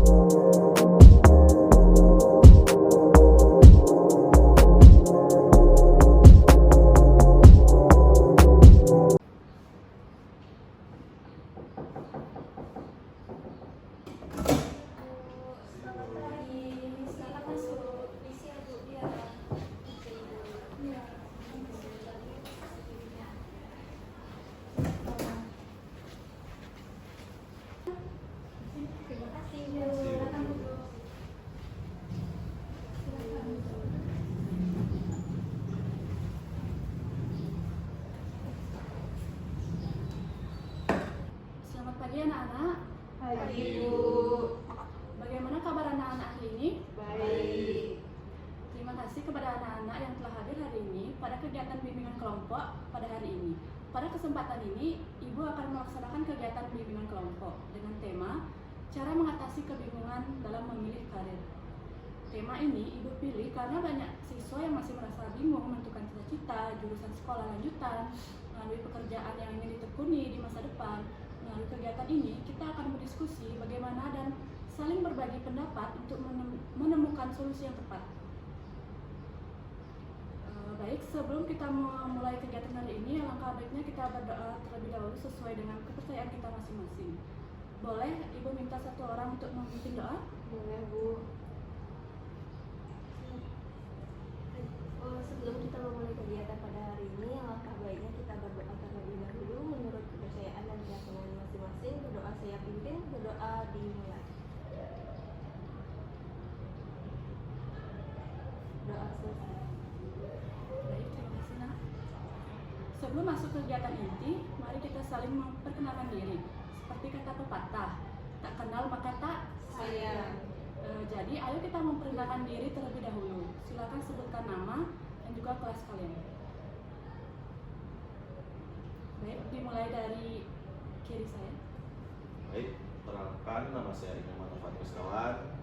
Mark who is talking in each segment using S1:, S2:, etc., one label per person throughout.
S1: Selamat pagi anak-anak.
S2: Pagi Bu.
S1: Bagaimana kabar anak-anak hari ini?
S2: Baik.
S1: Terima kasih kepada anak-anak yang telah hadir hari ini pada kegiatan bimbingan kelompok pada hari ini. Pada kesempatan ini, Ibu akan melaksanakan kegiatan bimbingan kelompok dengan tema cara mengatasi kebingungan dalam memilih karir. Tema ini Ibu pilih karena banyak siswa yang masih merasa bingung menentukan cita-cita, jurusan sekolah lanjutan, melalui pekerjaan yang ingin ditekuni di masa depan. Melalui kegiatan ini, kita akan berdiskusi bagaimana dan saling berbagi pendapat untuk menemukan solusi yang tepat. Baik, sebelum kita memulai kegiatan hari ini, alangkah baiknya kita berdoa terlebih dahulu sesuai dengan kepercayaan kita masing-masing. Boleh Ibu minta satu orang untuk memimpin doa?
S2: Boleh Bu.
S3: Sebelum kita memulai kegiatan pada hari ini, alangkah baiknya kita berdoa terlebih dahulu menurut kepercayaan dan keyakinan masing-masing. Berdoa saya pimpin, berdoa dimulai. Doa selesai.
S1: Baik, terima kasih Nak. Sebelum masuk kegiatan inti, mari kita saling memperkenalkan diri. Seperti kata pepatah, tak kenal maka tak
S3: Sayang.
S1: Jadi ayo kita memperkenalkan diri terlebih dahulu. Silakan sebutkan nama dan juga kelas kalian. Baik, dimulai dari kiri saya.
S4: Baik, perkenalkan nama saya Imam Taufan Gustawan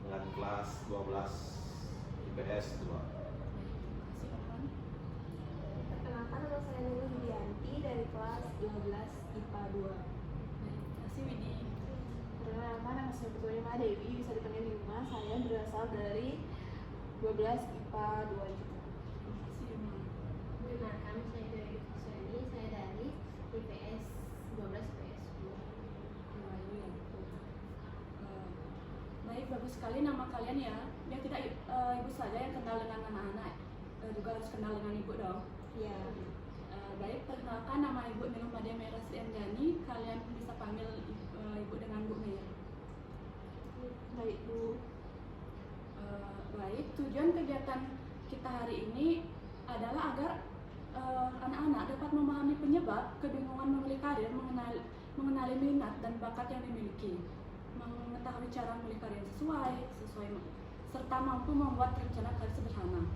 S4: dengan kelas 12 IPS 2.
S1: Baik, terima kasih Taufan.
S3: Perkenalkan, nama saya Nini Yudianti dari kelas 12 IPA 2.
S1: Baik, terima kasih Widi.
S2: Perkenalkan, nama saya Putri Dewi, bisa dipanggil Yuma. Saya berasal dari 12 IPA 2 juga.
S1: Terima kasih Yuma.
S5: Perkenalkan, saya dari Kusani, saya dari IPS 12 IPS 2.
S1: Bayu ya. Baik, bagus sekali nama kalian ya. Yang tidak ibu saja yang kenal dengan anak-anak, juga harus kenal dengan ibu dong.
S3: Ya.
S1: Baik, perkenalkan nama ibu Nilum Madia Merah Sri Anjani. Kalian bisa panggil ibu dengan Bu Mei.
S2: Baik Bu.
S1: Baik, tujuan kegiatan kita hari ini adalah agar anak-anak dapat memahami penyebab kebingungan memilih karir, mengenali minat dan bakat yang dimiliki, mengetahui cara memilih karir yang sesuai, serta mampu membuat rencana karir sederhana.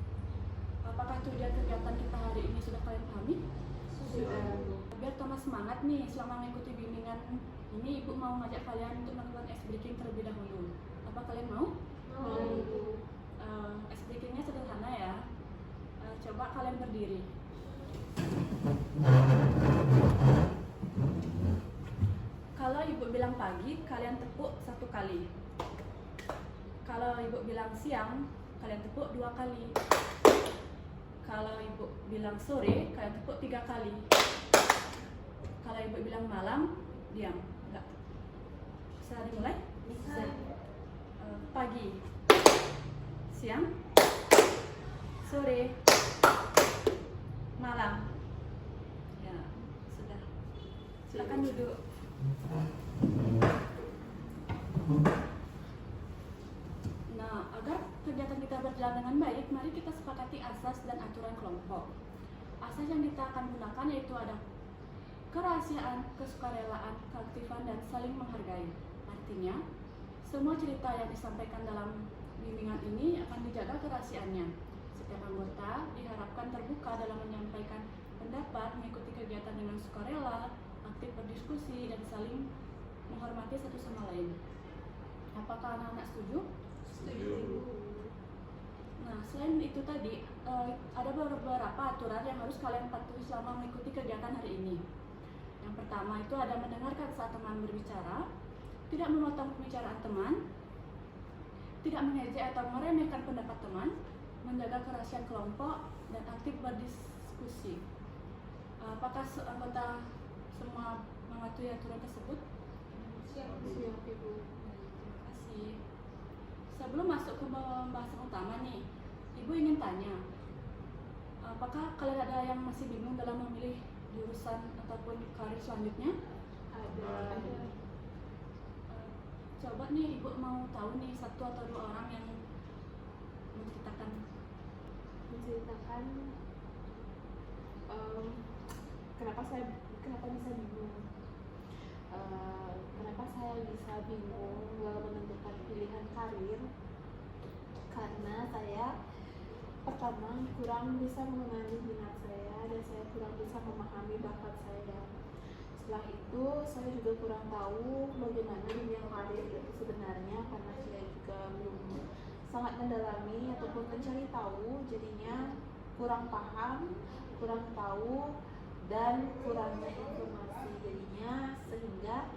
S1: Apakah tujuan kegiatan kita hari ini sudah kalian pahami?
S2: Sudah Bu.
S1: Biar tambah semangat nih selama mengikuti bimbingan ini, Ibu mau ngajak kalian untuk melakukan ice breaking terlebih dahulu. Apa kalian mau?
S2: Mau Bu.
S1: Ice breakingnya sederhana ya. Coba kalian berdiri. Kalau Ibu bilang pagi, kalian tepuk 1 kali. Kalau Ibu bilang siang, kalian tepuk 2 kali. Kalau Ibu bilang sore, kalian tepuk 3 kali. Kalau Ibu bilang malam, diam. Enggak. Bisa dimulai?
S3: Bisa.
S1: Pagi, siang, sore, malam. Ya, sudah. Silakan duduk. Nah, agar kegiatan kita berjalan dengan baik, mari kita sepakati asas dan aturan kelompok. Asas yang kita akan gunakan yaitu ada kerahasiaan, kesukarelaan, keaktifan, dan saling menghargai. Artinya, semua cerita yang disampaikan dalam bimbingan ini akan dijaga kerahasiaannya. Setiap anggota diharapkan terbuka dalam menyampaikan pendapat, mengikuti kegiatan dengan sukarela, aktif berdiskusi, dan saling menghormati satu sama lain. Apakah anak-anak setuju?
S4: Setuju.
S1: Nah, selain itu tadi, ada beberapa aturan yang harus kalian patuhi selama mengikuti kegiatan hari ini. Yang pertama itu ada mendengarkan saat teman berbicara. tidak memotong pembicaraan teman, tidak mengejek atau meremehkan pendapat teman, menjaga kerahasiaan kelompok, dan aktif berdiskusi. Apakah anggota semua mematuhi aturan tersebut?
S2: Siap Ibu.
S1: Terima kasih. Sebelum masuk ke pembahasan utama nih, Ibu ingin tanya, apakah kalian ada yang masih bingung dalam memilih jurusan ataupun karir selanjutnya?
S2: Ada.
S1: Coba nih Ibu mau tahu nih satu atau dua orang yang menceritakan.
S2: Menceritakan kenapa bisa bingung. Kenapa saya bisa bingung dalam menentukan pilihan karir? Karena saya pertama kurang bisa mengenali minat saya dan saya kurang bisa memahami bakat saya. Setelah itu saya juga kurang tahu bagaimana dunia karir itu sebenarnya karena saya juga belum sangat mendalami ataupun mencari tahu, jadinya kurang paham, kurang tahu, dan kurangnya informasi, jadinya sehingga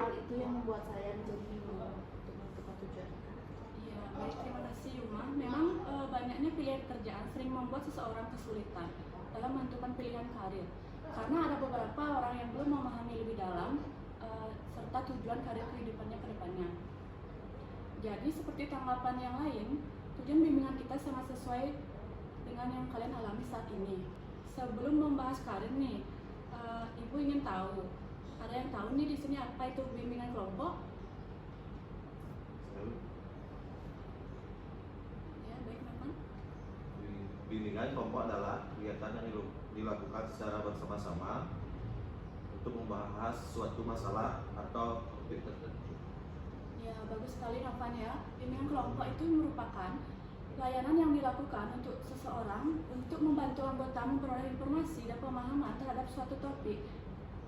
S2: hal itu yang membuat saya menjadi bingung untuk menentukan tujuan karir.
S1: Iya, baik, terima kasih Yuma. Memang banyaknya pilihan kerjaan sering membuat seseorang kesulitan dalam menentukan pilihan karir. Karena ada beberapa orang yang belum memahami lebih dalam serta tujuan karir kehidupannya ke depannya. Jadi seperti tanggapan yang lain, tujuan bimbingan kita sangat sesuai dengan yang kalian alami saat ini. Sebelum membahas karir nih, Ibu ingin tahu, ada yang tahu nih di sini apa itu bimbingan kelompok? Ya, baik, Nathan.
S4: Bimbingan kelompok adalah kegiatan yang dilakukan secara bersama-sama untuk membahas suatu masalah atau topik tertentu.
S1: Ya, bagus sekali Novan ya. Bimbingan kelompok itu merupakan layanan yang dilakukan untuk seseorang untuk membantu anggota memperoleh informasi dan pemahaman terhadap suatu topik.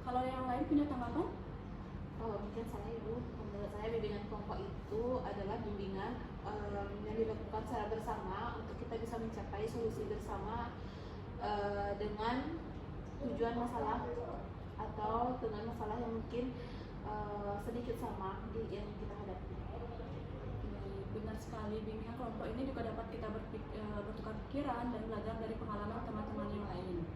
S1: Kalau yang lain punya tanggapan?
S2: Kalau mungkin saya Ibu, menurut saya bimbingan kelompok itu adalah bimbingan yang dilakukan secara bersama untuk kita bisa mencapai solusi bersama dengan tujuan masalah atau dengan masalah yang mungkin sedikit sama yang kita hadapi.
S1: Benar sekali, bimbingan kelompok ini juga dapat kita bertukar pikiran dan belajar dari pengalaman teman-teman yang lain.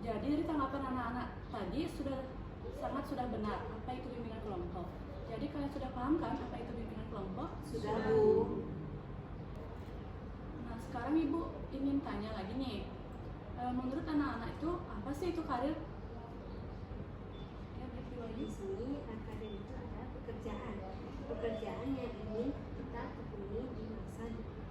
S1: Jadi dari tanggapan anak-anak tadi sudah benar apa itu bimbingan kelompok. Jadi kalian sudah paham kan apa itu bimbingan kelompok?
S2: Sudah Bu.
S1: Nah sekarang Ibu ingin tanya lagi nih, menurut anak-anak itu apa sih itu karir? Ya,
S5: Di sini karir itu adalah pekerjaan yang ingin kita tekuni di masa depan.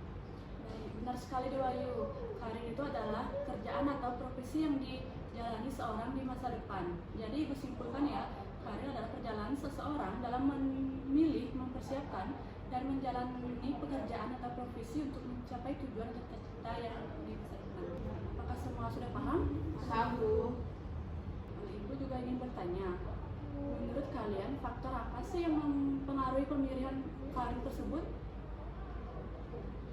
S1: Baik, benar sekali Dewayu. Karir itu adalah kerjaan atau profesi yang dijalani seorang di masa depan. Jadi Ibu simpulkan ya, karir adalah perjalanan seseorang dalam memilih, mempersiapkan, dan menjalani pekerjaan atau profesi untuk mencapai tujuan atau cita-cita yang di masa depan. Apakah semua sudah paham?
S2: Paham Bu.
S1: Ibu juga ingin bertanya, menurut kalian faktor apa sih yang mempengaruhi pemilihan karir tersebut?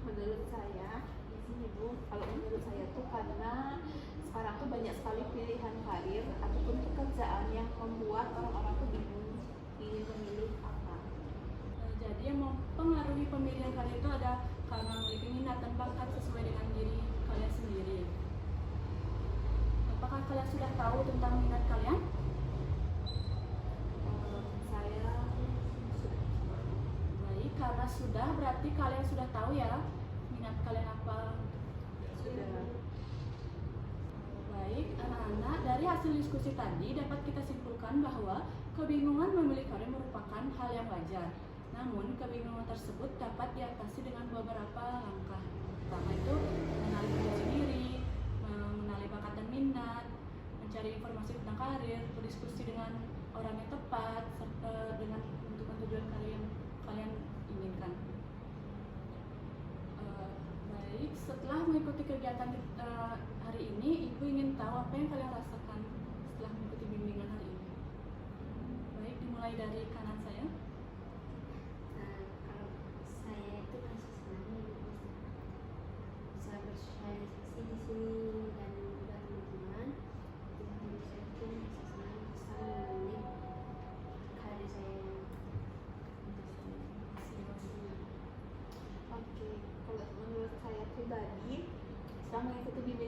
S2: Menurut saya di sini Bu, kalau menurut saya tuh karena sekarang tuh banyak sekali pilihan karir ataupun pekerjaan yang membuat orang-orang tuh bingung ingin memilih apa.
S1: Jadi yang mempengaruhi pemilihan karir itu ada karena memiliki minat dan bakat sesuai dengan diri kalian sendiri. Apakah kalian sudah tahu tentang minat kalian?
S2: Saya sudah.
S1: Baik, karena sudah berarti kalian sudah tahu ya minat kalian apa.
S2: Sudah.
S1: Baik, anak-anak, dari hasil diskusi tadi dapat kita simpulkan bahwa kebingungan memilih karir merupakan hal yang wajar. Namun, kebingungan tersebut dapat diatasi dengan beberapa langkah. Pertama itu mengenali diri sendiri, mengenali bakat dan minat, mencari informasi tentang karir, berdiskusi dengan orang yang tepat, serta dengan menentukan tujuan karir yang kalian inginkan. Baik, setelah mengikuti kegiatan hari ini, Ibu ingin tahu apa yang kalian rasakan setelah mengikuti bimbingan hari ini. Baik, dimulai dari kanan saya.
S5: Kalau saya itu merasa senang bisa bersosialisasi di sini dan juga teman-teman. Jadi saya itu merasa senang bisa memilih karir saya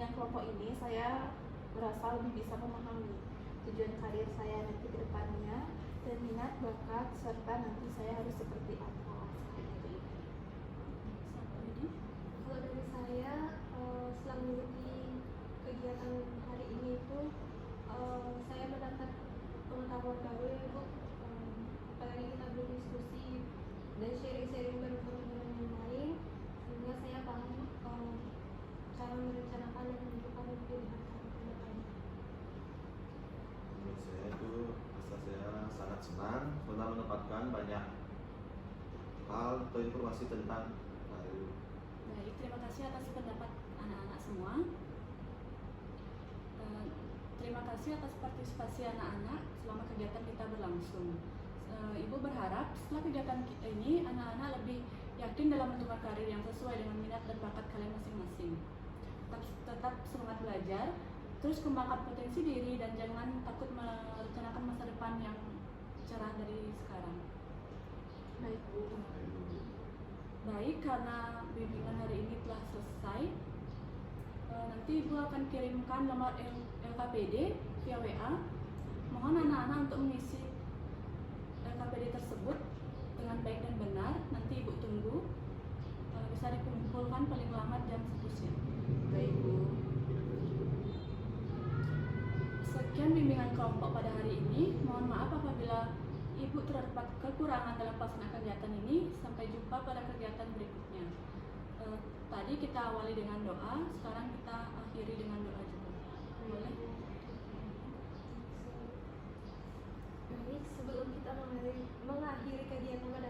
S2: bimbingan kelompok ini saya merasa lebih bisa memahami tujuan karir saya nanti ke depannya dan minat bakat serta nanti saya harus seperti apa. Seperti itu.
S1: Satu ini.
S3: Kalau dari saya, setelah mengikuti kegiatan hari ini itu, saya mendapat pengetahuan baru ya Bu. Apalagi kita berdiskusi dan sharing-sharing bareng teman-teman yang lain, sehingga saya paham cara merencanakan dan menentukan pilihan karir ke depannya.
S4: Menurut saya itu rasa saya sangat senang setelah mendapatkan banyak hal atau informasi tentang karir.
S1: Baik, terima kasih atas pendapat anak-anak semua. Terima kasih atas partisipasi anak-anak selama kegiatan kita berlangsung. Ibu berharap setelah kegiatan kita ini anak-anak lebih yakin dalam menentukan karir yang sesuai dengan minat dan bakat kalian masing-masing. Tetap semangat belajar, terus kembangkan potensi diri dan jangan takut merencanakan masa depan yang cerah dari sekarang.
S2: Baik Bu.
S1: Baik, karena bimbingan hari ini telah selesai, nanti Ibu akan kirimkan nomor LKPD via WA. Mohon anak-anak untuk mengisi LKPD tersebut dengan baik dan benar. Nanti Ibu tunggu, bisa dikumpulkan paling lambat jam 1 siang.
S2: Baik Bu.
S1: Sekian bimbingan kelompok pada hari ini. Mohon maaf apabila Ibu terdapat kekurangan dalam pelaksanaan kegiatan ini. Sampai jumpa pada kegiatan berikutnya. Tadi kita awali dengan doa, sekarang kita akhiri dengan doa juga. Boleh?
S3: Baik, sebelum kita mengakhiri kegiatan pada